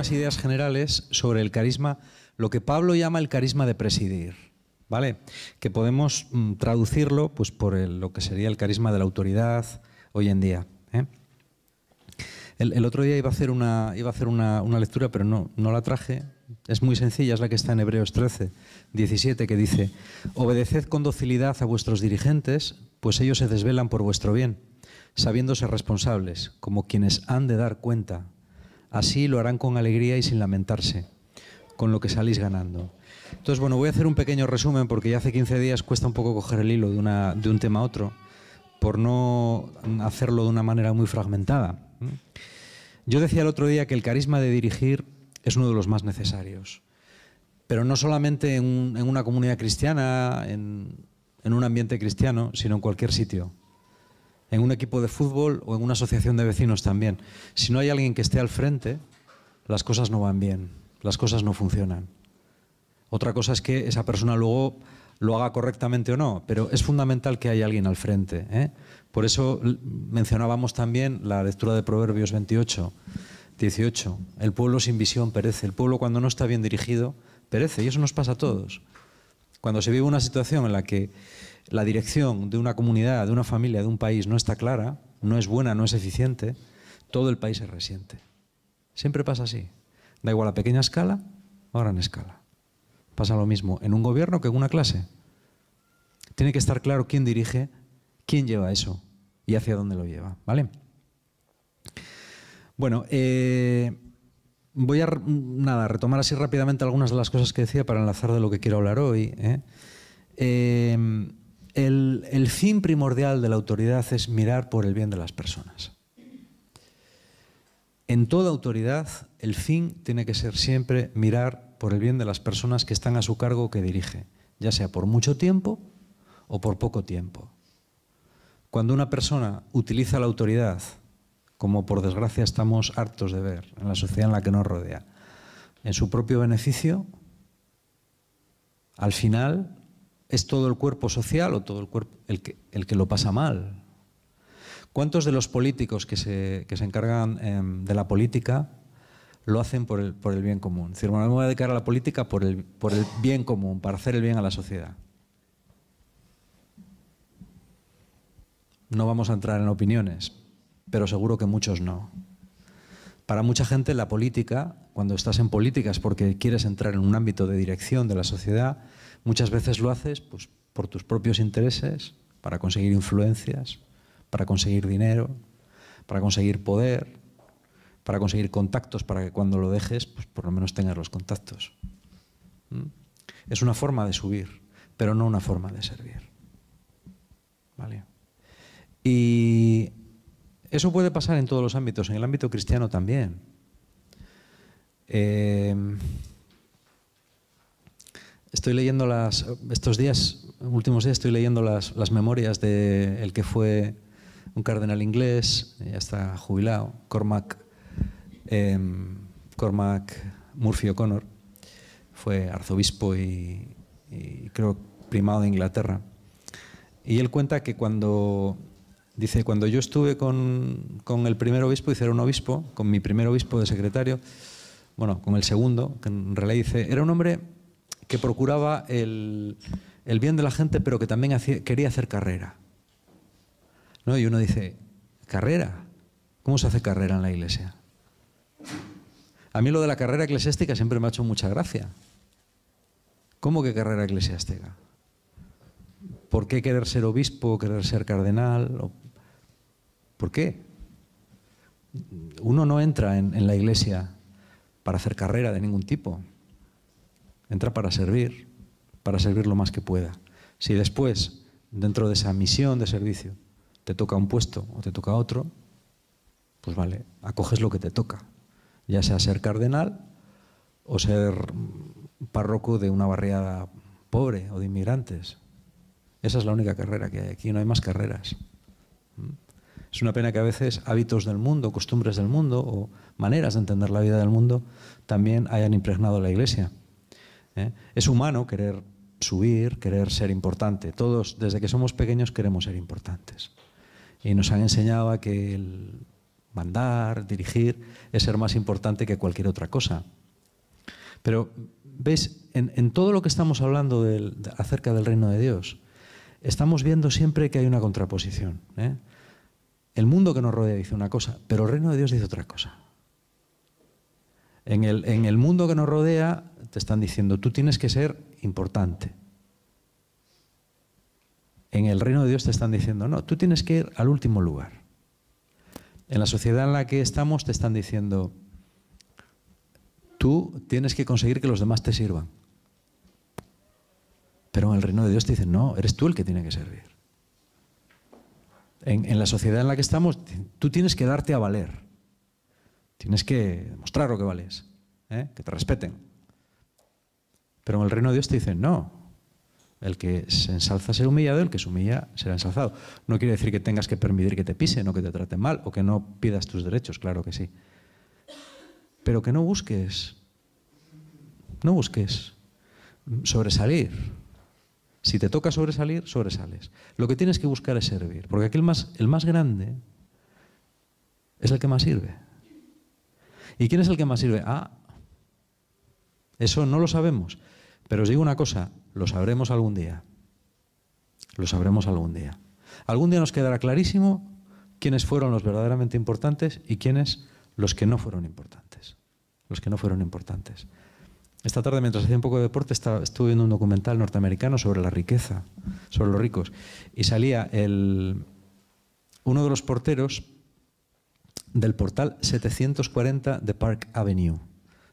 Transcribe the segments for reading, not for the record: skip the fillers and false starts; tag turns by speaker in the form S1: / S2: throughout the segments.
S1: unas ideas generales sobre el carisma, lo que Pablo llama el carisma de presidir, ¿vale? Que podemos traducirlo pues, por lo que sería el carisma de la autoridad hoy en día, ¿eh? El otro día iba a hacer una lectura, pero no la traje. Es muy sencilla, es la que está en Hebreos 13, 17, que dice: obedeced con docilidad a vuestros dirigentes, pues ellos se desvelan por vuestro bien, sabiéndose responsables, como quienes han de dar cuenta. Así lo harán con alegría y sin lamentarse, con lo que salís ganando. Entonces, bueno, voy a hacer un pequeño resumen, porque ya hace 15 días cuesta un poco coger el hilo de un tema a otro, por no hacerlo de una manera muy fragmentada. Yo decía el otro día que el carisma de dirigir es uno de los más necesarios, pero no solamente en una comunidad cristiana, en un ambiente cristiano, sino en cualquier sitio. En un equipo de fútbol o en una asociación de vecinos también. Si no hay alguien que esté al frente, las cosas no van bien, las cosas no funcionan. Otra cosa es que esa persona luego lo haga correctamente o no, pero es fundamental que haya alguien al frente, ¿eh? Por eso mencionábamos también la lectura de Proverbios 28, 18. El pueblo sin visión perece. El pueblo, cuando no está bien dirigido, perece, y eso nos pasa a todos. Cuando se vive una situación en la que la dirección de una comunidad, de una familia, de un país no está clara, no es buena, no es eficiente, todo el país se resiente. Siempre pasa así. Da igual a pequeña escala o a gran escala. Pasa lo mismo en un gobierno que en una clase. Tiene que estar claro quién dirige, quién lleva eso y hacia dónde lo lleva, ¿vale? Bueno, voy a retomar así rápidamente algunas de las cosas que decía para enlazar de lo que quiero hablar hoy, ¿eh? El fin primordial de la autoridad es mirar por el bien de las personas. En toda autoridad, el fin tiene que ser siempre mirar por el bien de las personas que están a su cargo o que dirige, ya sea por mucho tiempo o por poco tiempo. Cuando una persona utiliza la autoridad, como por desgracia estamos hartos de ver en la sociedad en la que nos rodea, en su propio beneficio, al final es todo el cuerpo social o todo el cuerpo el que lo pasa mal. ¿Cuántos de los políticos que se encargan de la política lo hacen por el bien común? Es decir, bueno, me voy a dedicar a la política por el bien común, para hacer el bien a la sociedad. No vamos a entrar en opiniones, pero seguro que muchos no. Para mucha gente la política, cuando estás en política es porque quieres entrar en un ámbito de dirección de la sociedad, muchas veces lo haces pues, por tus propios intereses, para conseguir influencias, para conseguir dinero, para conseguir poder, para conseguir contactos, para que cuando lo dejes, pues por lo menos tengas los contactos. Es una forma de subir, pero no una forma de servir. ¿Vale? Y eso puede pasar en todos los ámbitos, en el ámbito cristiano también. Estoy leyendo últimos días estoy leyendo las memorias de el que fue un cardenal inglés, ya está jubilado, Cormac Murphy O'Connor, fue arzobispo y creo primado de Inglaterra. Y él cuenta que cuando yo estuve con el primer obispo, era un obispo, con mi primer obispo de secretario, bueno, con el segundo, que en realidad dice, era un hombre que procuraba el bien de la gente, pero que también quería hacer carrera, ¿no? Y uno dice, ¿carrera? ¿Cómo se hace carrera en la iglesia? A mí lo de la carrera eclesiástica siempre me ha hecho mucha gracia. ¿Cómo que carrera eclesiástica? ¿Por qué querer ser obispo, querer ser cardenal? ¿Por qué? Uno no entra en la iglesia para hacer carrera de ningún tipo. Entra para servir lo más que pueda. Si después, dentro de esa misión de servicio, te toca un puesto o te toca otro, pues vale, acoges lo que te toca. Ya sea ser cardenal o ser párroco de una barriada pobre o de inmigrantes. Esa es la única carrera que hay aquí, no hay más carreras. Es una pena que a veces hábitos del mundo, costumbres del mundo o maneras de entender la vida del mundo también hayan impregnado la iglesia. Es humano querer subir, querer ser importante. Todos, desde que somos pequeños, queremos ser importantes. Y nos han enseñado a que mandar, dirigir, es ser más importante que cualquier otra cosa. Pero, ¿veis? En todo lo que estamos hablando acerca del reino de Dios, estamos viendo siempre que hay una contraposición, ¿eh? El mundo que nos rodea dice una cosa, pero el reino de Dios dice otra cosa. En el mundo que nos rodea te están diciendo, tú tienes que ser importante. En el reino de Dios te están diciendo, no, tú tienes que ir al último lugar. En la sociedad en la que estamos te están diciendo, tú tienes que conseguir que los demás te sirvan. Pero en el reino de Dios te dicen, no, eres tú el que tiene que servir. En la sociedad en la que estamos, tú tienes que darte a valer. Tienes que demostrar lo que vales, ¿eh? Que te respeten. Pero en el reino de Dios te dicen, no, el que se ensalza será humillado, el que se humilla será ensalzado. No quiere decir que tengas que permitir que te pisen o que te traten mal o que no pidas tus derechos, claro que sí. Pero que no busques sobresalir. Si te toca sobresalir, sobresales. Lo que tienes que buscar es servir, porque aquí el más grande es el que más sirve. ¿Y quién es el que más sirve? Eso no lo sabemos. Pero os digo una cosa, lo sabremos algún día. Lo sabremos algún día. Algún día nos quedará clarísimo quiénes fueron los verdaderamente importantes y quiénes los que no fueron importantes. Los que no fueron importantes. Esta tarde, mientras hacía un poco de deporte, estuve viendo un documental norteamericano sobre la riqueza, sobre los ricos. Y salía uno de los porteros del portal 740 de Park Avenue,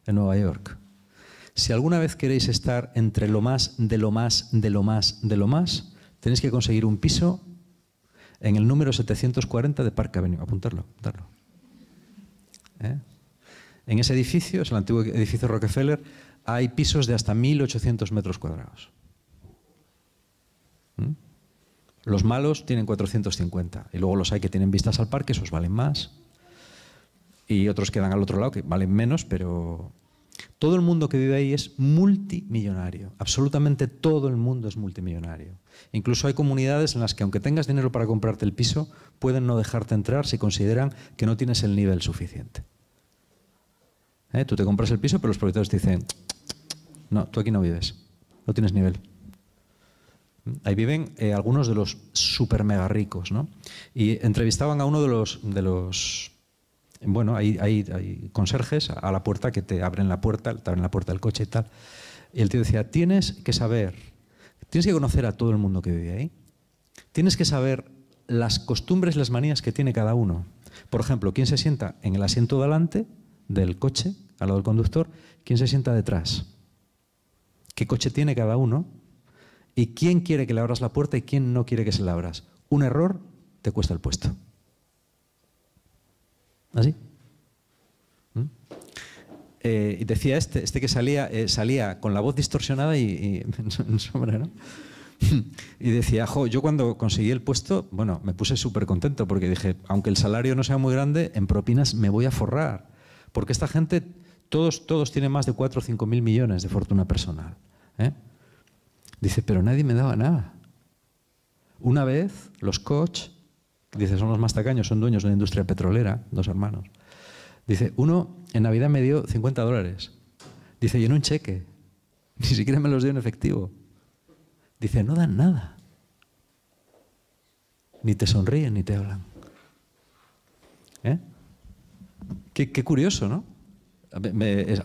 S1: de Nueva York. Si alguna vez queréis estar entre lo más, de lo más, de lo más, de lo más, tenéis que conseguir un piso en el número 740 de Park Avenue. Apuntarlo. En ese edificio, es el antiguo edificio Rockefeller, hay pisos de hasta 1.800 metros cuadrados. Los malos tienen 450 y luego los hay que tienen vistas al parque, esos valen más. Y otros quedan al otro lado que valen menos, pero todo el mundo que vive ahí es multimillonario. Absolutamente todo el mundo es multimillonario. Incluso hay comunidades en las que, aunque tengas dinero para comprarte el piso, pueden no dejarte entrar si consideran que no tienes el nivel suficiente. Tú te compras el piso, pero los propietarios te dicen, no, tú aquí no vives, no tienes nivel. Ahí viven algunos de los super mega ricos, ¿no? Y entrevistaban a uno de los bueno, hay conserjes a la puerta que te abren la puerta del coche y tal. Y el tío decía, tienes que conocer a todo el mundo que vive ahí. Tienes que saber las costumbres, las manías que tiene cada uno. Por ejemplo, quién se sienta en el asiento delante del coche, al lado del conductor, quién se sienta detrás. Qué coche tiene cada uno y quién quiere que le abras la puerta y quién no quiere que se la abras. Un error te cuesta el puesto. ¿Así? Y decía este que salía con la voz distorsionada y en sombra, ¿no? Y decía, yo cuando conseguí el puesto, bueno, me puse súper contento porque dije, aunque el salario no sea muy grande, en propinas me voy a forrar. Porque esta gente, todos tienen más de 4 o 5 mil millones de fortuna personal. Dice, pero nadie me daba nada. Una vez, los Koch, dice, son los más tacaños, son dueños de una industria petrolera, 2 hermanos. Dice, uno en Navidad me dio $50. Dice, y en un cheque. Ni siquiera me los dio en efectivo. Dice, no dan nada. Ni te sonríen ni te hablan. Qué curioso, ¿no?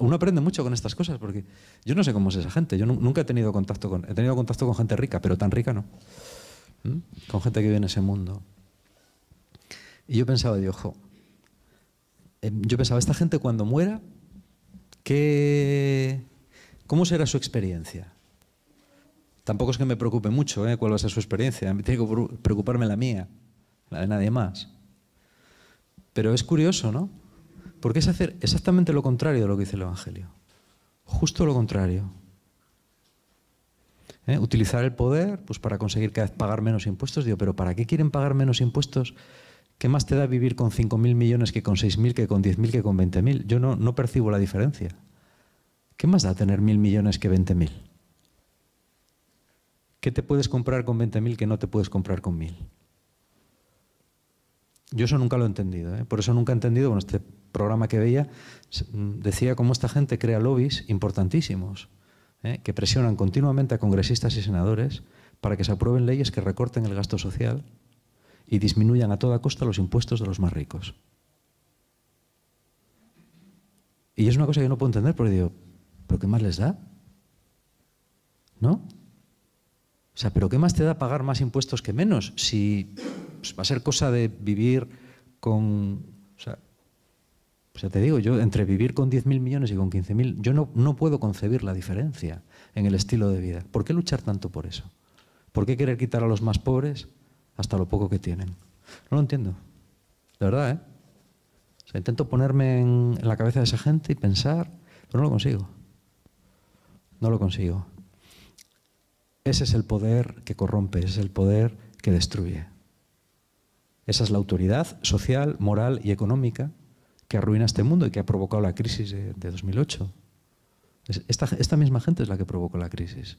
S1: Uno aprende mucho con estas cosas porque yo no sé cómo es esa gente. Yo nunca he tenido contacto con gente rica, pero tan rica no. Con gente que vive en ese mundo. Y yo pensaba, esta gente cuando muera, ¿cómo será su experiencia? Tampoco es que me preocupe mucho cuál va a ser su experiencia. Me tiene que preocuparme la mía, la de nadie más. Pero es curioso, ¿no? Porque es hacer exactamente lo contrario de lo que dice el Evangelio. Justo lo contrario. Utilizar el poder pues, para conseguir cada vez pagar menos impuestos. Digo, ¿pero para qué quieren pagar menos impuestos? ¿Qué más te da vivir con 5.000 millones que con 6.000, que con 10.000, que con 20.000? Yo no percibo la diferencia. ¿Qué más da tener 1.000 millones que 20.000? ¿Qué te puedes comprar con 20.000 que no te puedes comprar con 1.000? Yo eso nunca lo he entendido, ¿eh? Por eso nunca he entendido, bueno, este programa que veía decía cómo esta gente crea lobbies importantísimos, que presionan continuamente a congresistas y senadores para que se aprueben leyes que recorten el gasto social y disminuyan a toda costa los impuestos de los más ricos. Y es una cosa que no puedo entender porque digo, ¿pero qué más les da? ¿No? O sea, ¿pero qué más te da pagar más impuestos que menos? Si pues, va a ser cosa de vivir con... O sea, te digo, yo entre vivir con 10.000 millones y con 15.000, yo no puedo concebir la diferencia en el estilo de vida. ¿Por qué luchar tanto por eso? ¿Por qué querer quitar a los más pobres hasta lo poco que tienen? No lo entiendo. De verdad, ¿eh? O sea, intento ponerme en la cabeza de esa gente y pensar, pero no lo consigo. No lo consigo. Ese es el poder que corrompe, ese es el poder que destruye. Esa es la autoridad social, moral y económica que arruina este mundo y que ha provocado la crisis de 2008. Esta misma gente es la que provocó la crisis,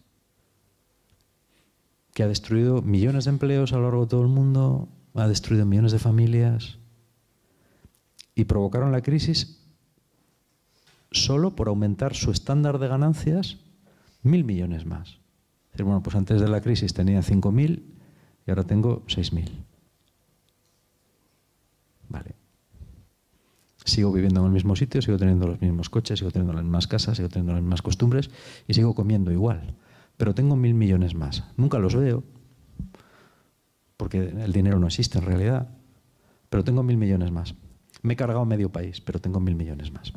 S1: que ha destruido millones de empleos a lo largo de todo el mundo, ha destruido millones de familias y provocaron la crisis solo por aumentar su estándar de ganancias 1.000 millones más. Es decir, bueno, pues antes de la crisis tenía 5.000 y ahora tengo 6.000. Vale. Sigo viviendo en el mismo sitio, sigo teniendo los mismos coches, sigo teniendo las mismas casas, sigo teniendo las mismas costumbres y sigo comiendo igual. Pero tengo 1.000 millones más. Nunca los veo, porque el dinero no existe en realidad, pero tengo 1.000 millones más. Me he cargado medio país, pero tengo 1.000 millones más.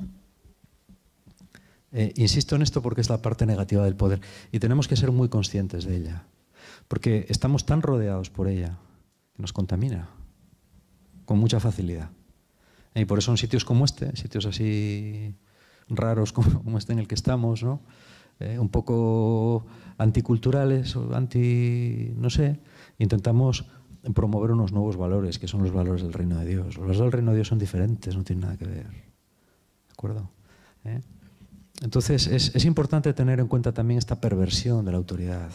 S1: Insisto en esto porque es la parte negativa del poder y tenemos que ser muy conscientes de ella, porque estamos tan rodeados por ella que nos contamina con mucha facilidad. Y por eso en sitios como este, sitios así raros como este en el que estamos, ¿no? Un poco anticulturales o no sé, intentamos promover unos nuevos valores, que son los valores del reino de Dios. Los valores del reino de Dios son diferentes, no tienen nada que ver. ¿De acuerdo? Entonces es importante tener en cuenta también esta perversión de la autoridad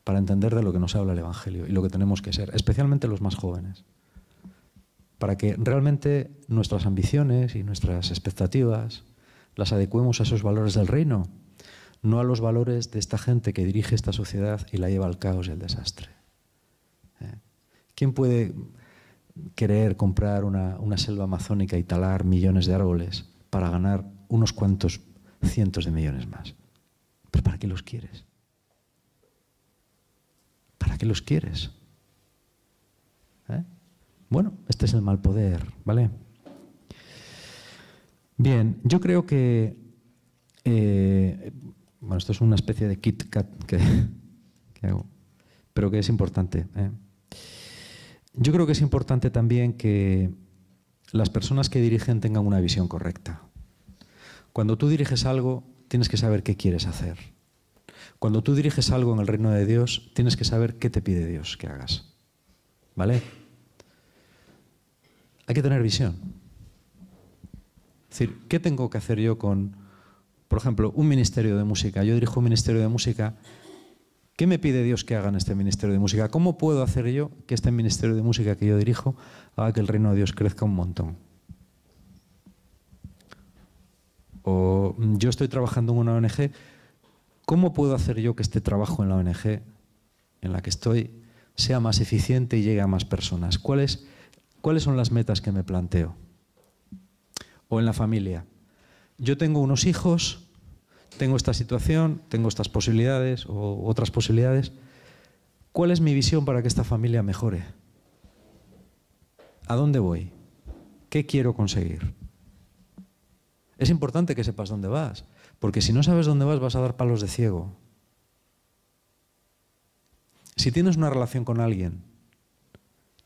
S1: para entender de lo que nos habla el Evangelio y lo que tenemos que ser, especialmente los más jóvenes, para que realmente nuestras ambiciones y nuestras expectativas las adecuemos a esos valores del reino, no a los valores de esta gente que dirige esta sociedad y la lleva al caos y al desastre. ¿Quién puede querer comprar una selva amazónica y talar millones de árboles para ganar unos cuantos cientos de millones más? ¿Pero para qué los quieres? ¿Para qué los quieres? Bueno, este es el mal poder, ¿vale? Bien, yo creo que... bueno, esto es una especie de Kit Kat que hago, pero que es importante. Yo creo que es importante también que las personas que dirigen tengan una visión correcta. Cuando tú diriges algo, tienes que saber qué quieres hacer. Cuando tú diriges algo en el reino de Dios, tienes que saber qué te pide Dios que hagas. ¿Vale? Hay que tener visión. Es decir, ¿qué tengo que hacer yo con, por ejemplo, un ministerio de música? Yo dirijo un ministerio de música. ¿Qué me pide Dios que haga en este ministerio de música? ¿Cómo puedo hacer yo que este ministerio de música que yo dirijo haga que el reino de Dios crezca un montón? O yo estoy trabajando en una ONG. ¿Cómo puedo hacer yo que este trabajo en la ONG en la que estoy sea más eficiente y llegue a más personas? ¿Cuáles son las metas que me planteo? O en la familia. Yo tengo unos hijos, tengo esta situación, tengo estas posibilidades o otras posibilidades. ¿Cuál es mi visión para que esta familia mejore? ¿A dónde voy? ¿Qué quiero conseguir? Es importante que sepas dónde vas, porque si no sabes dónde vas a dar palos de ciego. Si tienes una relación con alguien,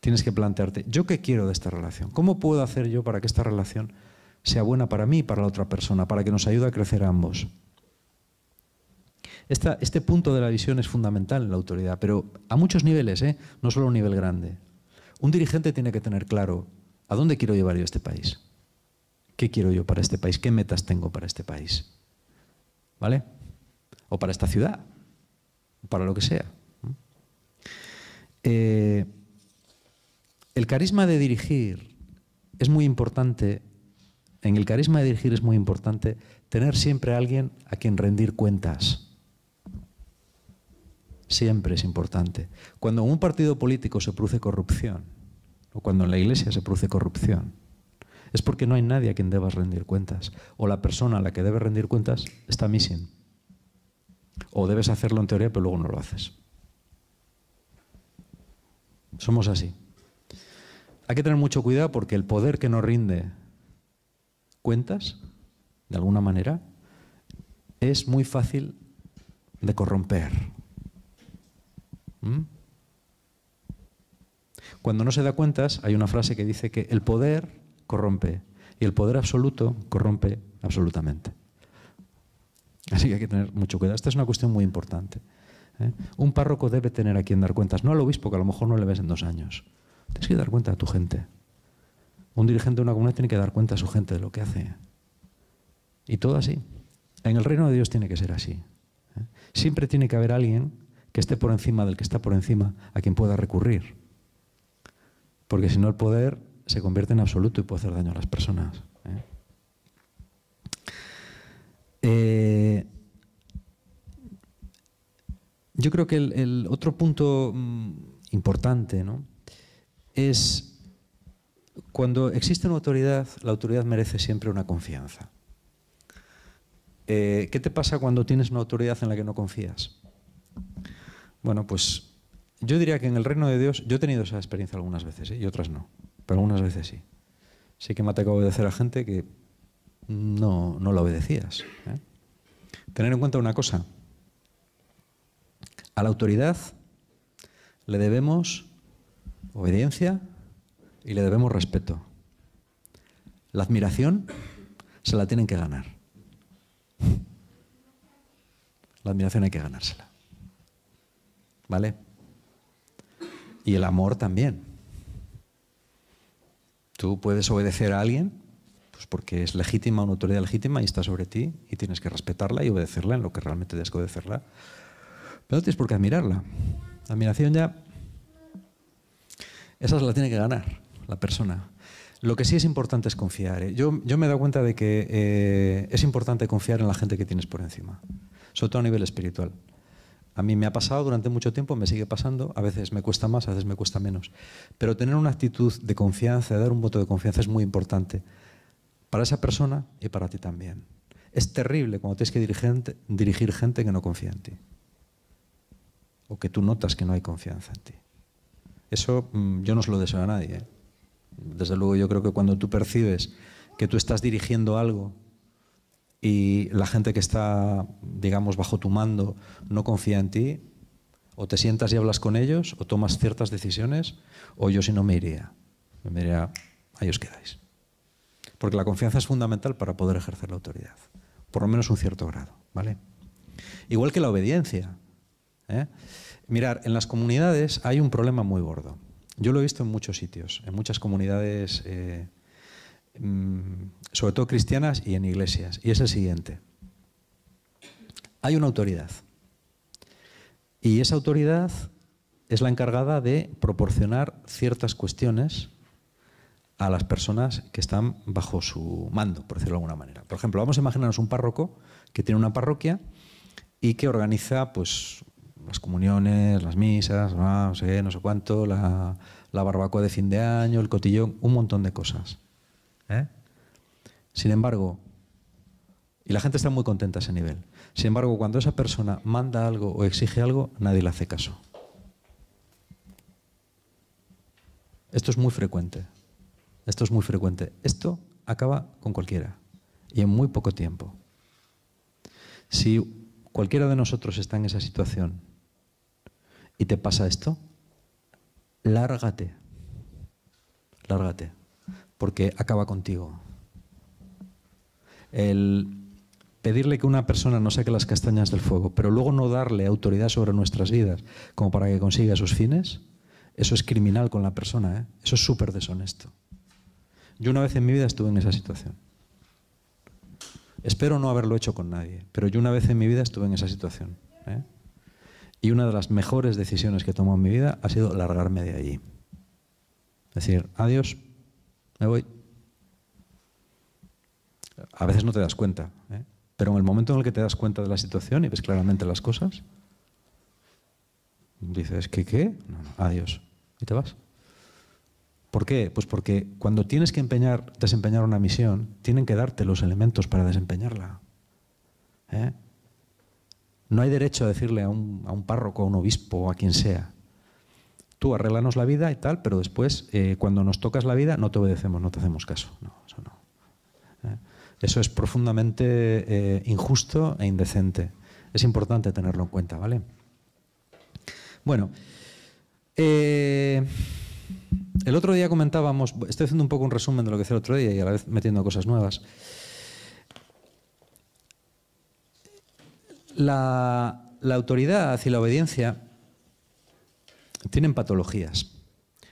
S1: tienes que plantearte, ¿yo qué quiero de esta relación? ¿Cómo puedo hacer yo para que esta relación sea buena para mí y para la otra persona, para que nos ayude a crecer a ambos? Este punto de la visión es fundamental en la autoridad, pero a muchos niveles, no solo a un nivel grande. Un dirigente tiene que tener claro, ¿a dónde quiero llevar yo este país? ¿Qué quiero yo para este país? ¿Qué metas tengo para este país? ¿Vale? O para esta ciudad, para lo que sea. El carisma de dirigir es muy importante. En el carisma de dirigir es muy importante tener siempre a alguien a quien rendir cuentas. Siempre es importante. Cuando en un partido político se produce corrupción, o cuando en la iglesia se produce corrupción, es porque no hay nadie a quien debas rendir cuentas. O la persona a la que debes rendir cuentas está missing. O debes hacerlo en teoría, pero luego no lo haces. Somos así. Hay que tener mucho cuidado porque el poder que nos rinde cuentas, de alguna manera, es muy fácil de corromper. Cuando no se da cuentas, hay una frase que dice que el poder corrompe y el poder absoluto corrompe absolutamente. Así que hay que tener mucho cuidado. Esta es una cuestión muy importante. Un párroco debe tener a quien dar cuentas, no al obispo, que a lo mejor no le ves en 2 años. Tienes que dar cuenta a tu gente. Un dirigente de una comunidad tiene que dar cuenta a su gente de lo que hace. Y todo así. En el reino de Dios tiene que ser así. Siempre tiene que haber alguien que esté por encima del que está por encima, a quien pueda recurrir. Porque si no, el poder se convierte en absoluto y puede hacer daño a las personas. Yo creo que el otro punto importante, ¿no?, es cuando existe una autoridad, la autoridad merece siempre una confianza. ¿Qué te pasa cuando tienes una autoridad en la que no confías? Bueno, pues yo diría que en el reino de Dios, yo he tenido esa experiencia algunas veces, y otras no, pero algunas veces sí. Sí que me ha tocado obedecer a gente que no la obedecías. Tener en cuenta una cosa. A la autoridad le debemos obediencia y le debemos respeto. La admiración se la tienen que ganar. La admiración hay que ganársela. ¿Vale? Y el amor también. Tú puedes obedecer a alguien pues porque es legítima, una autoridad legítima y está sobre ti y tienes que respetarla y obedecerla en lo que realmente tienes que obedecerla. Pero no tienes por qué admirarla. La admiración ya, esa se la tiene que ganar la persona. Lo que sí es importante es confiar. Yo me he dado cuenta de que es importante confiar en la gente que tienes por encima, sobre todo a nivel espiritual. A mí me ha pasado durante mucho tiempo, me sigue pasando, a veces me cuesta más, a veces me cuesta menos. Pero tener una actitud de confianza, de dar un voto de confianza es muy importante para esa persona y para ti también. Es terrible cuando tienes que dirigir gente que no confía en ti. O que tú notas que no hay confianza en ti. Eso yo no se lo deseo a nadie. Desde luego yo creo que cuando tú percibes que tú estás dirigiendo algo y la gente que está, digamos, bajo tu mando no confía en ti, o te sientas y hablas con ellos, o tomas ciertas decisiones, o yo si no me iría. Me diría, ahí os quedáis. Porque la confianza es fundamental para poder ejercer la autoridad. Por lo menos un cierto grado, ¿vale? Igual que la obediencia. Mirar, en las comunidades hay un problema muy gordo. Yo lo he visto en muchos sitios, en muchas comunidades, sobre todo cristianas y en iglesias. Y es el siguiente. Hay una autoridad. Y esa autoridad es la encargada de proporcionar ciertas cuestiones a las personas que están bajo su mando, por decirlo de alguna manera. Por ejemplo, vamos a imaginarnos un párroco que tiene una parroquia y que organiza pues, las comuniones, las misas, no sé cuánto, la barbacoa de fin de año, el cotillón, un montón de cosas. Sin embargo, y la gente está muy contenta a ese nivel, sin embargo, cuando esa persona manda algo o exige algo, nadie le hace caso. Esto es muy frecuente. Esto es muy frecuente. Esto acaba con cualquiera y en muy poco tiempo. Si cualquiera de nosotros está en esa situación y te pasa esto, lárgate. Lárgate, porque acaba contigo. El pedirle que una persona nos saque las castañas del fuego, pero luego no darle autoridad sobre nuestras vidas como para que consiga sus fines, eso es criminal con la persona, Eso es súper deshonesto. Yo una vez en mi vida estuve en esa situación. Espero no haberlo hecho con nadie, pero yo una vez en mi vida estuve en esa situación. Y una de las mejores decisiones que he tomado en mi vida ha sido largarme de allí. Decir, adiós, me voy. A veces no te das cuenta, ¿eh? Pero en el momento en el que te das cuenta de la situación y ves claramente las cosas, dices, ¿qué? No, adiós. Y te vas. ¿Por qué? Pues porque cuando tienes que desempeñar una misión, tienen que darte los elementos para desempeñarla. ¿Eh? No hay derecho a decirle a un párroco, a un obispo o a quien sea, tú arréglanos la vida y tal, pero después, cuando nos tocas la vida, no te obedecemos, no te hacemos caso. No, eso no. Eso es profundamente injusto e indecente. Es importante tenerlo en cuenta, ¿vale? Bueno, el otro día comentábamos, estoy haciendo un poco un resumen de lo que hice el otro día y a la vez metiendo cosas nuevas. La autoridad y la obediencia tienen patologías.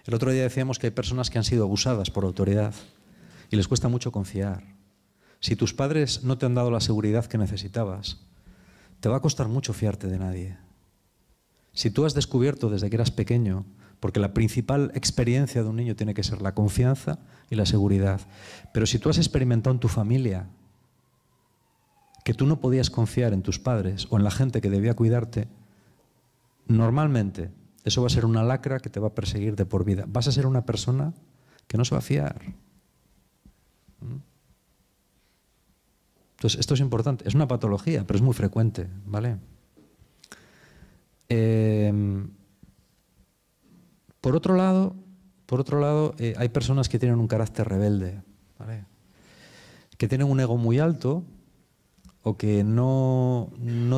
S1: El otro día decíamos que hay personas que han sido abusadas por autoridad y les cuesta mucho confiar. Si tus padres no te han dado la seguridad que necesitabas, te va a costar mucho fiarte de nadie. Si tú has descubierto desde que eras pequeño, porque la principal experiencia de un niño tiene que ser la confianza y la seguridad, pero si tú has experimentado en tu familia que tú no podías confiar en tus padres o en la gente que debía cuidarte, normalmente eso va a ser una lacra que te va a perseguir de por vida. Vas a ser una persona que no se va a fiar. Entonces, esto es importante. Es una patología, pero es muy frecuente, ¿vale? Por otro lado, hay personas que tienen un carácter rebelde, ¿vale? Que tienen un ego muy alto o que no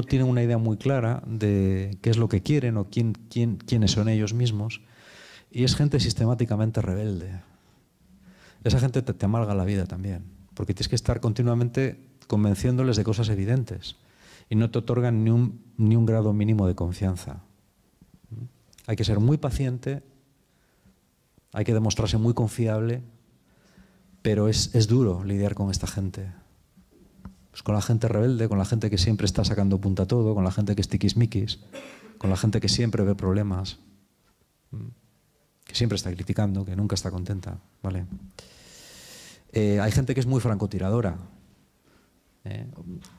S1: tienen una idea muy clara de qué es lo que quieren o quiénes son ellos mismos, y es gente sistemáticamente rebelde. Esa gente te amarga la vida también, porque tienes que estar continuamente convenciéndoles de cosas evidentes y no te otorgan ni un grado mínimo de confianza. Hay que ser muy paciente, hay que demostrarse muy confiable, pero es duro lidiar con esta gente. Pues con la gente rebelde, con la gente que siempre está sacando punta a todo, con la gente que es tiquismiquis, con la gente que siempre ve problemas, que siempre está criticando, que nunca está contenta, ¿vale? Hay gente que es muy francotiradora.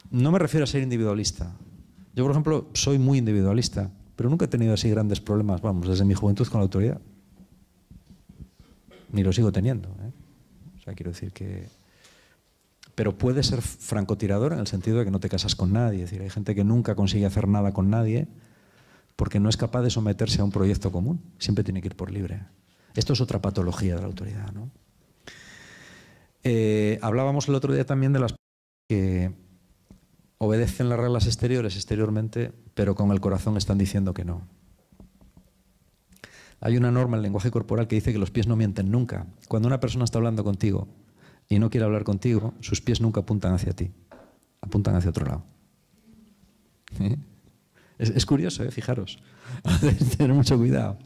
S1: No me refiero a ser individualista. Yo, por ejemplo, soy muy individualista, pero nunca he tenido así grandes problemas, vamos, desde mi juventud con la autoridad. Ni lo sigo teniendo, ¿eh? O sea, quiero decir que... Pero puede ser francotirador en el sentido de que no te casas con nadie. Es decir, hay gente que nunca consigue hacer nada con nadie porque no es capaz de someterse a un proyecto común. Siempre tiene que ir por libre. Esto es otra patología de la autoridad, ¿no? Hablábamos el otro día también de las que obedecen las reglas exteriores exteriormente, pero con el corazón están diciendo que no. Hay una norma en el lenguaje corporal que dice que los pies no mienten nunca. Cuando una persona está hablando contigo y no quiere hablar contigo, sus pies nunca apuntan hacia ti, apuntan hacia otro lado. Es curioso, fijaros. Tener mucho cuidado.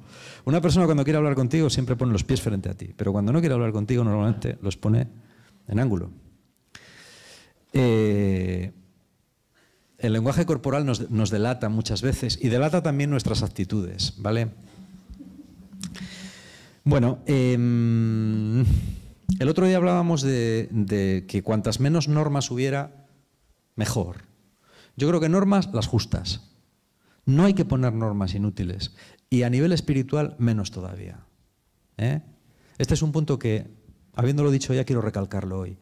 S1: Una persona cuando quiere hablar contigo siempre pone los pies frente a ti, pero cuando no quiere hablar contigo normalmente los pone en ángulo. El lenguaje corporal nos delata muchas veces y delata también nuestras actitudes, ¿vale? Bueno, el otro día hablábamos de que cuantas menos normas hubiera, mejor. Yo creo que normas las justas. No hay que poner normas inútiles. Y a nivel espiritual, menos todavía. Este es un punto que, habiéndolo dicho ya, quiero recalcarlo hoy.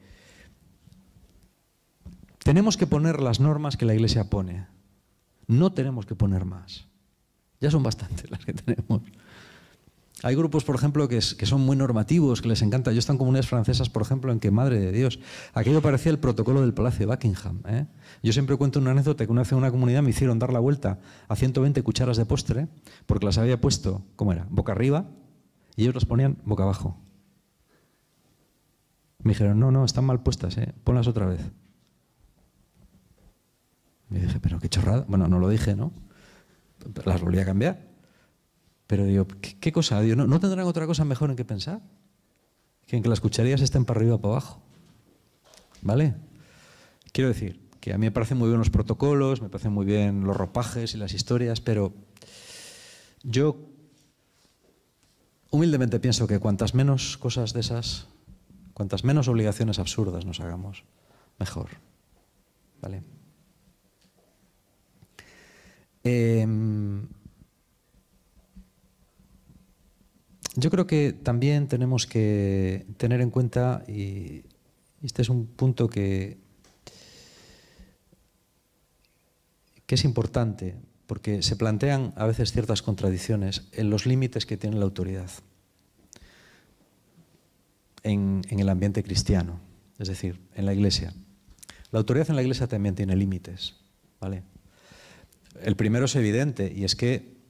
S1: Tenemos que poner las normas que la Iglesia pone. No tenemos que poner más. Ya son bastantes las que tenemos. Hay grupos, por ejemplo, que son muy normativos, que les encanta. Yo he estado en comunidades francesas, por ejemplo, en que, madre de Dios, aquello parecía el protocolo del Palacio de Buckingham. Yo siempre cuento una anécdota que una vez en una comunidad me hicieron dar la vuelta a 120 cucharas de postre porque las había puesto, ¿cómo era?, boca arriba y ellos las ponían boca abajo. Me dijeron, no, están mal puestas, ponlas otra vez. Y dije, pero qué chorrada. Bueno, no lo dije, ¿no? Las volví a cambiar. Pero digo, ¿qué cosa? Digo, ¿no tendrán otra cosa mejor en qué pensar? Que en que las cucharillas estén para arriba o para abajo. ¿Vale? Quiero decir que a mí me parecen muy bien los protocolos, me parecen muy bien los ropajes y las historias, pero yo Humildemente pienso que cuantas menos cosas de esas, cuantas menos obligaciones absurdas nos hagamos, mejor. ¿Vale? Yo creo que también tenemos que tener en cuenta, y este es un punto que es importante, porque se plantean a veces ciertas contradicciones en los límites que tiene la autoridad en el ambiente cristiano, es decir, en la Iglesia. La autoridad en la Iglesia también tiene límites, ¿vale? El primero es evidente, y es que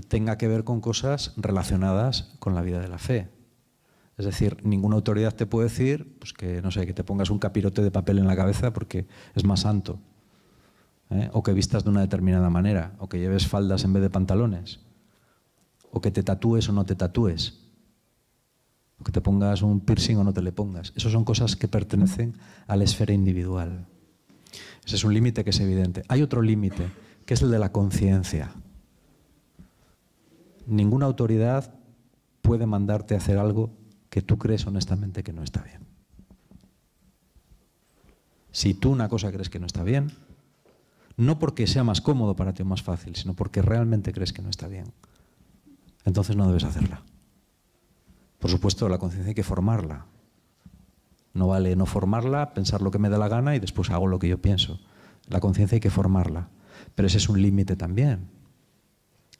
S1: tenga que ver con cosas relacionadas con la vida de la fe. Es decir, ninguna autoridad te puede decir, pues que, no sé, que te pongas un capirote de papel en la cabeza porque es más santo, ¿eh? O que vistas de una determinada manera, o que lleves faldas en vez de pantalones, o que te tatúes o no te tatúes, o que te pongas un piercing o no te le pongas. Esas son cosas que pertenecen a la esfera individual. Ese es un límite que es evidente. Hay otro límite, que es el de la conciencia. Ninguna autoridad puede mandarte a hacer algo que tú crees honestamente que no está bien. Si tú una cosa crees que no está bien, no porque sea más cómodo para ti o más fácil, sino porque realmente crees que no está bien, entonces no debes hacerla. Por supuesto, la conciencia hay que formarla. No vale no formarla, pensar lo que me da la gana y después hago lo que yo pienso. La conciencia hay que formarla. Pero ese es un límite también.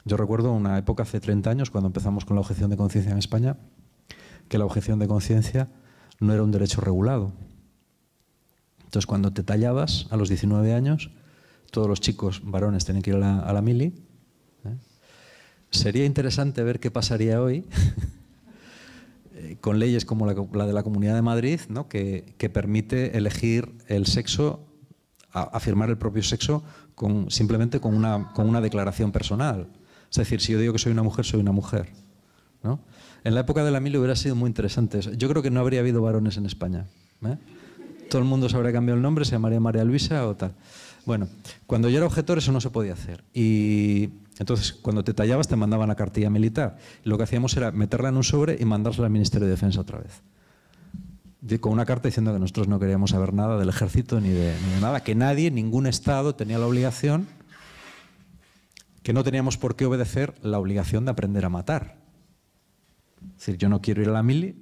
S1: Yo recuerdo una época hace 30 años, cuando empezamos con la objeción de conciencia en España, que la objeción de conciencia no era un derecho regulado. Entonces, cuando te tallabas a los 19 años, todos los chicos varones tenían que ir a la mili. Sería interesante ver qué pasaría hoy con leyes como la de la Comunidad de Madrid, ¿no? que permite elegir el sexo, afirmar el propio sexo simplemente con una declaración personal. Es decir, si yo digo que soy una mujer, soy una mujer, ¿no? En la época de la mili hubiera sido muy interesante eso. Yo creo que no habría habido varones en España, ¿eh? Todo el mundo se habría cambiado el nombre, se llamaría María Luisa o tal. Bueno, cuando yo era objetor eso no se podía hacer. Y entonces, cuando te tallabas, te mandaban a cartilla militar. Y lo que hacíamos era meterla en un sobre y mandársela al Ministerio de Defensa otra vez. Con una carta diciendo que nosotros no queríamos saber nada del ejército ni de nada, que nadie, ningún Estado tenía la obligación, que no teníamos por qué obedecer la obligación de aprender a matar. Es decir, yo no quiero ir a la mili,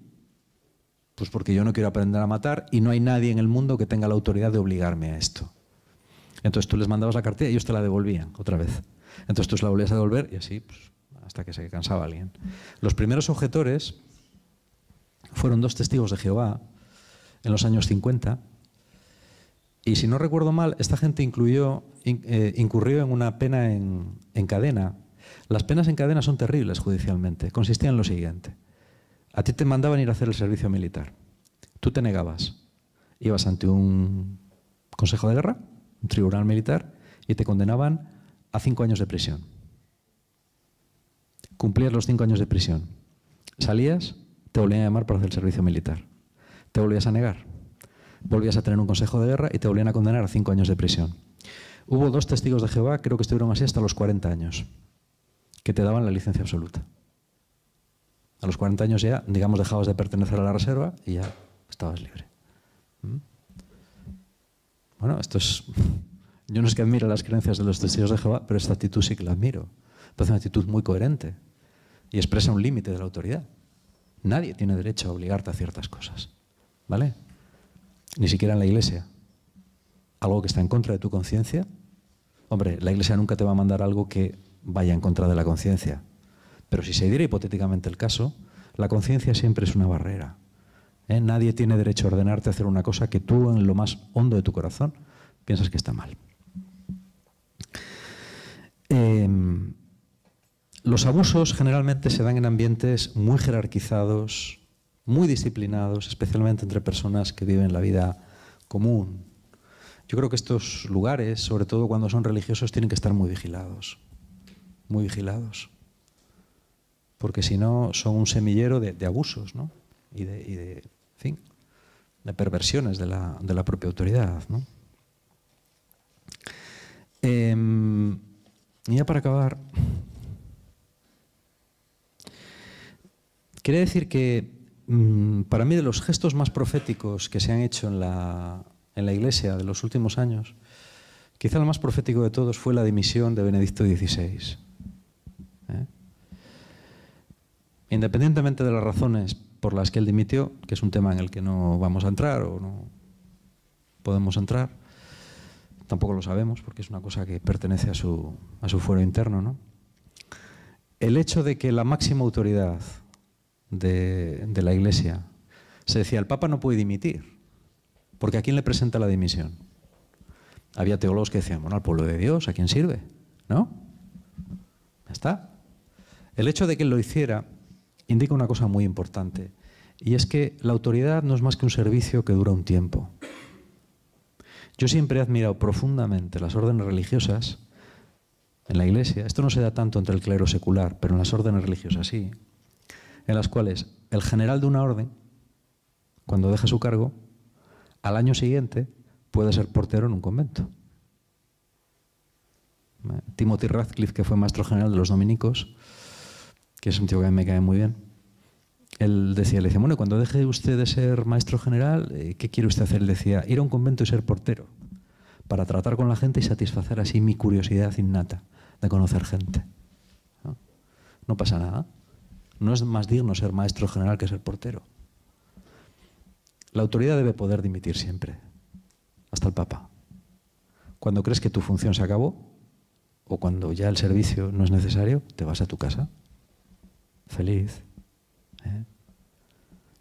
S1: pues porque yo no quiero aprender a matar y no hay nadie en el mundo que tenga la autoridad de obligarme a esto. Entonces tú les mandabas la cartilla y ellos te la devolvían otra vez. Entonces tú se la volvías a devolver y así pues, hasta que se cansaba alguien. Los primeros objetores fueron 2 testigos de Jehová en los años 50 y si no recuerdo mal, esta gente incurrió en una pena en cadena. Las penas en cadena son terribles judicialmente. Consistían en lo siguiente. A ti te mandaban ir a hacer el servicio militar. Tú te negabas. Ibas ante un consejo de guerra, un tribunal militar, y te condenaban a 5 años de prisión. Cumplías los 5 años de prisión. Salías, te volvían a llamar para hacer el servicio militar. Te volvías a negar. Volvías a tener un consejo de guerra y te volvían a condenar a 5 años de prisión. Hubo 2 testigos de Jehová, creo que estuvieron así hasta los 40 años, que te daban la licencia absoluta. A los 40 años ya, digamos, dejabas de pertenecer a la reserva y ya estabas libre. Bueno, esto es... Yo no es que admire las creencias de los testigos de Jehová, pero esta actitud sí que la admiro. Entonces, una actitud muy coherente y expresa un límite de la autoridad. Nadie tiene derecho a obligarte a ciertas cosas, ¿vale? Ni siquiera en la Iglesia. Algo que está en contra de tu conciencia. Hombre, la Iglesia nunca te va a mandar algo que vaya en contra de la conciencia. Pero si se diera hipotéticamente el caso, la conciencia siempre es una barrera. Nadie tiene derecho a ordenarte a hacer una cosa que tú, en lo más hondo de tu corazón, piensas que está mal. Los abusos generalmente se dan en ambientes muy jerarquizados, muy disciplinados, especialmente entre personas que viven la vida común. Yo creo que estos lugares, sobre todo cuando son religiosos, tienen que estar muy vigilados. Muy vigilados. Porque si no, son un semillero de abusos, ¿no? Y de perversiones de la propia autoridad, ¿no? Y ya para acabar, Quiere decir que para mí de los gestos más proféticos que se han hecho en la Iglesia de los últimos años, quizá el más profético de todos fue la dimisión de Benedicto XVI. Independientemente de las razones por las que él dimitió, que es un tema en el que no vamos a entrar o no podemos entrar, tampoco lo sabemos porque es una cosa que pertenece a su fuero interno, ¿no? El hecho de que la máxima autoridad de la Iglesia se decía, el Papa no puede dimitir, porque ¿a quién le presenta la dimisión? Había teólogos que decían, bueno, al pueblo de Dios, ¿a quién sirve? ¿No? Ya está. El hecho de que él lo hiciera indica una cosa muy importante, y es que la autoridad no es más que un servicio que dura un tiempo. Yo siempre he admirado profundamente las órdenes religiosas en la Iglesia. Esto no se da tanto entre el clero secular, pero en las órdenes religiosas sí, en las cuales el general de una orden, cuando deja su cargo, al año siguiente puede ser portero en un convento. Timothy Radcliffe, que fue maestro general de los dominicos, que es un tío que a mí me cae muy bien, él decía, le decía, bueno, cuando deje usted de ser maestro general, ¿qué quiere usted hacer? Él decía, ir a un convento y ser portero, para tratar con la gente y satisfacer así mi curiosidad innata de conocer gente. No pasa nada. No es más digno ser maestro general que ser portero. La autoridad debe poder dimitir siempre, hasta el Papa. Cuando crees que tu función se acabó, o cuando ya el servicio no es necesario, te vas a tu casa. Feliz.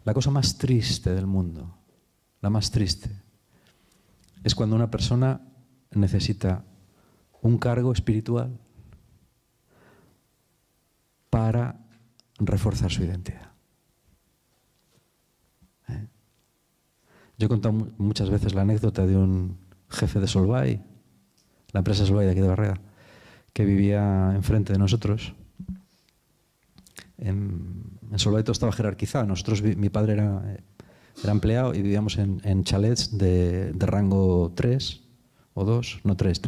S1: La cosa más triste del mundo, la más triste, es cuando una persona necesita un cargo espiritual para reforzar su identidad. Yo he contado muchas veces la anécdota de un jefe de Solvay, la empresa Solvay de aquí de Barrera, que vivía enfrente de nosotros. En Solvay todo estaba jerarquizado. Mi padre era empleado y vivíamos en chalets de rango 3 o 2, no 3.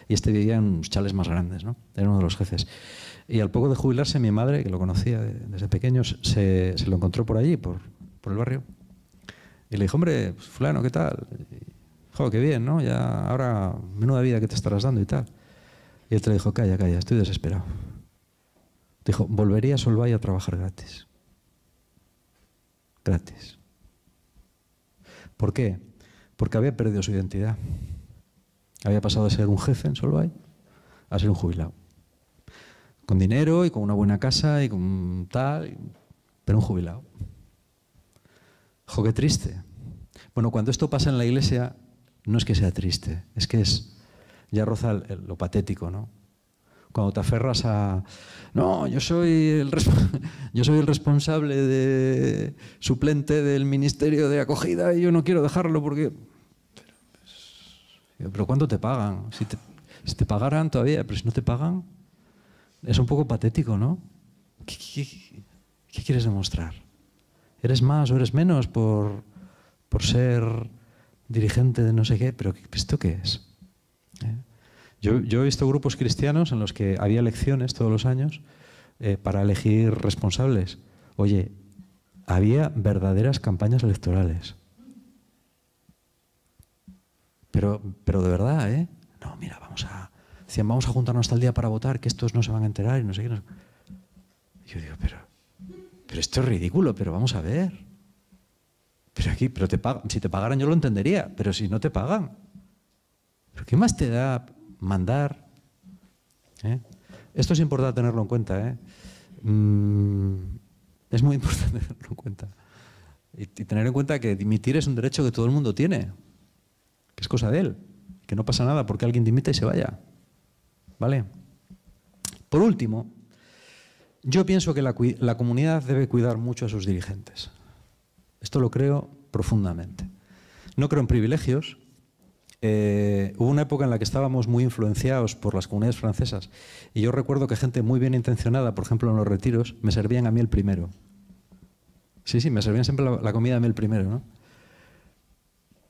S1: Y este vivía en unos chalets más grandes, ¿no? Era uno de los jefes. Y al poco de jubilarse, mi madre, que lo conocía desde pequeños, se lo encontró por allí, por el barrio. Y le dijo, hombre, pues, fulano, ¿qué tal? Joder, qué bien, ¿no? Ya ahora, menuda vida que te estarás dando y tal. Y él te dijo, calla, estoy desesperado. Dijo, volvería a Solvay a trabajar gratis. Gratis. ¿Por qué? Porque había perdido su identidad. Había pasado de ser un jefe en Solvay a ser un jubilado. Con dinero y con una buena casa y con tal, pero un jubilado. Jo, qué triste. Bueno, cuando esto pasa en la Iglesia, no es que sea triste, es que ya roza lo patético, ¿no? Cuando te aferras a... No, yo soy el responsable suplente del Ministerio de Acogida y yo no quiero dejarlo porque... Pero ¿cuánto te pagan? Si te pagaran todavía, pero si no te pagan, es un poco patético, ¿no? ¿Qué quieres demostrar? ¿Eres más o eres menos por ser dirigente de no sé qué? ¿Pero esto qué es? Yo he visto grupos cristianos en los que había elecciones todos los años para elegir responsables. Oye, había verdaderas campañas electorales. Pero de verdad, ¿eh? No, mira, decían, vamos a juntarnos tal día para votar, que estos no se van a enterar y no sé qué. Y yo digo, pero esto es ridículo, pero vamos a ver. Pero te pagan. Si te pagaran yo lo entendería, pero si no te pagan. ¿Pero qué más te da mandar? Esto es importante tenerlo en cuenta, ¿eh? Es muy importante tenerlo en cuenta. Y tener en cuenta que dimitir es un derecho que todo el mundo tiene, que es cosa de él, que no pasa nada porque alguien dimita y se vaya. ¿Vale? Por último, yo pienso que la comunidad debe cuidar mucho a sus dirigentes. Esto lo creo profundamente. No creo en privilegios. Hubo una época en la que estábamos muy influenciados por las comunidades francesas y yo recuerdo que gente muy bien intencionada, por ejemplo en los retiros, me servían a mí el primero. Sí, me servían siempre la comida a mí el primero, ¿no?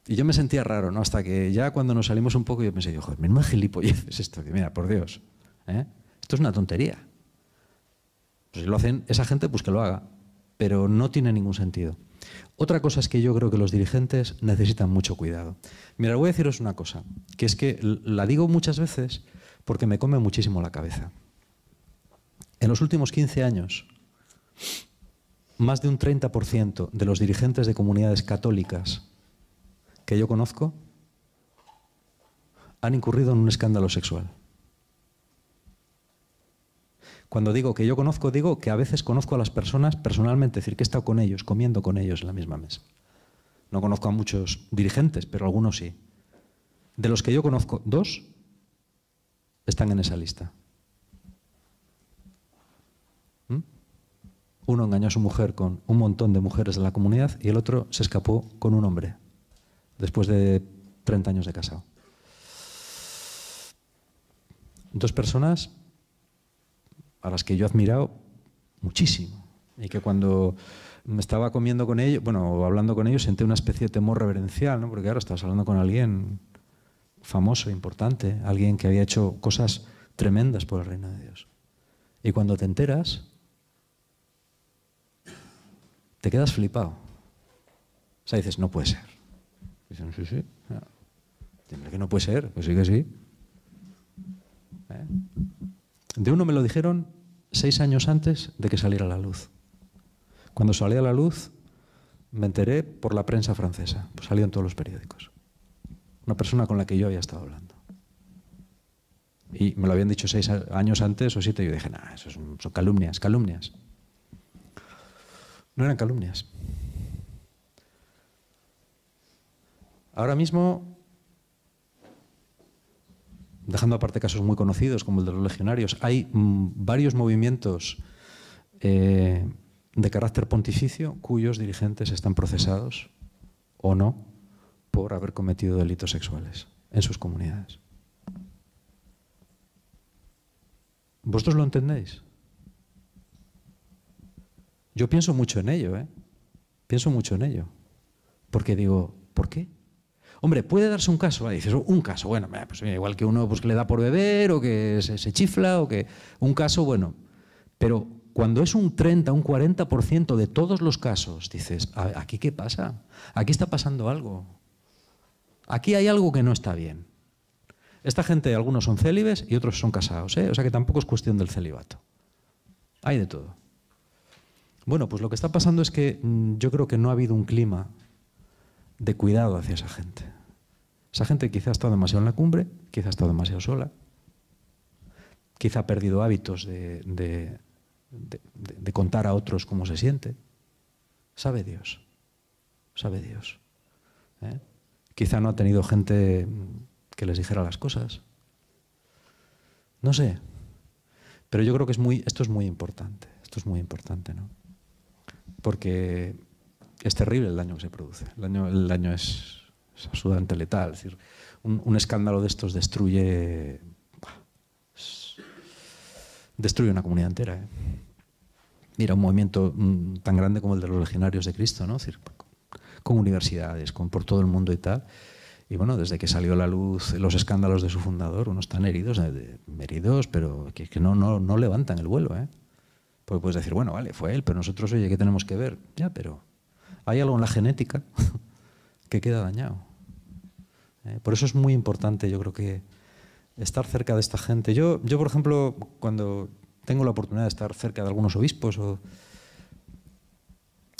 S1: Y yo me sentía raro, ¿no? Hasta que ya cuando nos salimos un poco yo pensé, joder, menuda gilipollez es esto, que mira, por Dios, esto es una tontería. Pues si lo hacen esa gente, pues que lo haga. pero no tiene ningún sentido. Otra cosa es que yo creo que los dirigentes necesitan mucho cuidado. Mira, voy a deciros una cosa, que es que la digo muchas veces porque me come muchísimo la cabeza. En los últimos 15 años, más de un 30% de los dirigentes de comunidades católicas que yo conozco han incurrido en un escándalo sexual. Cuando digo que yo conozco, digo que a veces conozco a las personas personalmente, es decir, que he estado con ellos, comiendo con ellos en la misma mesa. No conozco a muchos dirigentes, pero algunos sí. De los que yo conozco, 2 están en esa lista. Uno engañó a su mujer con un montón de mujeres de la comunidad y el otro se escapó con un hombre, después de 30 años de casado. 2 personas a las que yo he admirado muchísimo y que cuando me estaba comiendo con ellos, bueno, hablando con ellos, sentí una especie de temor reverencial, ¿no? Porque ahora estabas hablando con alguien famoso, importante, alguien que había hecho cosas tremendas por el reino de Dios. Y cuando te enteras, te quedas flipado. O sea, dices, no puede ser. Dicen, sí, sí. Dime que no puede ser. Pues sí que sí. De uno me lo dijeron 6 años antes de que saliera a la luz. Cuando salió a la luz, me enteré por la prensa francesa. Pues salió en todos los periódicos. Una persona con la que yo había estado hablando. Y me lo habían dicho 6 años antes o 7. Y yo dije, nah, eso son calumnias, calumnias. No eran calumnias. Ahora mismo, dejando aparte casos muy conocidos como el de los legionarios, hay varios movimientos de carácter pontificio cuyos dirigentes están procesados o no por haber cometido delitos sexuales en sus comunidades. ¿Vosotros lo entendéis? Yo pienso mucho en ello, ¿eh? Pienso mucho en ello. Porque digo, ¿por qué? Hombre, puede darse un caso, dices, un caso, bueno, pues igual que uno pues, que le da por beber o que se chifla o que... Un caso, bueno, pero cuando es un 30, un 40% de todos los casos, dices, ¿aquí qué pasa? Aquí está pasando algo. Aquí hay algo que no está bien. Esta gente, algunos son célibes y otros son casados, ¿eh? O sea que tampoco es cuestión del celibato. Hay de todo. Bueno, pues lo que está pasando es que yo creo que no ha habido un clima de cuidado hacia esa gente. Esa gente quizá ha estado demasiado en la cumbre, quizá ha estado demasiado sola, quizá ha perdido hábitos de contar a otros cómo se siente. Sabe Dios, sabe Dios. Quizá no ha tenido gente que les dijera las cosas. No sé, pero yo creo que esto es muy importante. Esto es muy importante, ¿no? Porque es terrible el daño que se produce. El daño es absolutamente letal. Es decir, un escándalo de estos destruye una comunidad entera. Mira, un movimiento tan grande como el de los legionarios de Cristo, ¿no? Es decir, con universidades, por todo el mundo y tal. Y bueno, desde que salió a la luz los escándalos de su fundador, unos están heridos, pero que no levantan el vuelo, ¿eh? Porque puedes decir, bueno, vale, fue él, pero nosotros, oye, ¿qué tenemos que ver? Ya, pero hay algo en la genética que queda dañado. Por eso es muy importante, yo creo que estar cerca de esta gente. Yo, por ejemplo, cuando tengo la oportunidad de estar cerca de algunos obispos,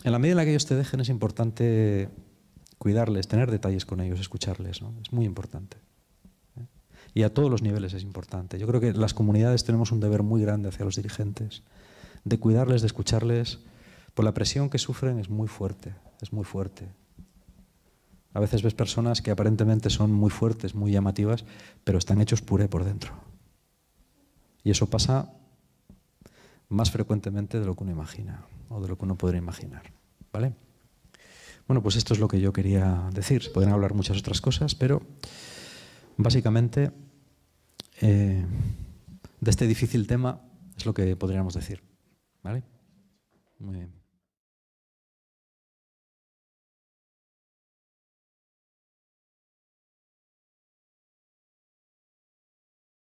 S1: en la medida en la que ellos te dejen, es importante cuidarles, tener detalles con ellos, escucharles, ¿no? Es muy importante. Y a todos los niveles es importante. Yo creo que las comunidades tenemos un deber muy grande hacia los dirigentes, de cuidarles, de escucharles, por la presión que sufren es muy fuerte, es muy fuerte. A veces ves personas que aparentemente son muy fuertes, muy llamativas, pero están hechos puré por dentro. Y eso pasa más frecuentemente de lo que uno imagina, o de lo que uno podría imaginar, ¿vale? Bueno, pues esto es lo que yo quería decir. Se podrían hablar muchas otras cosas, pero básicamente de este difícil tema es lo que podríamos decir, ¿vale? Muy bien.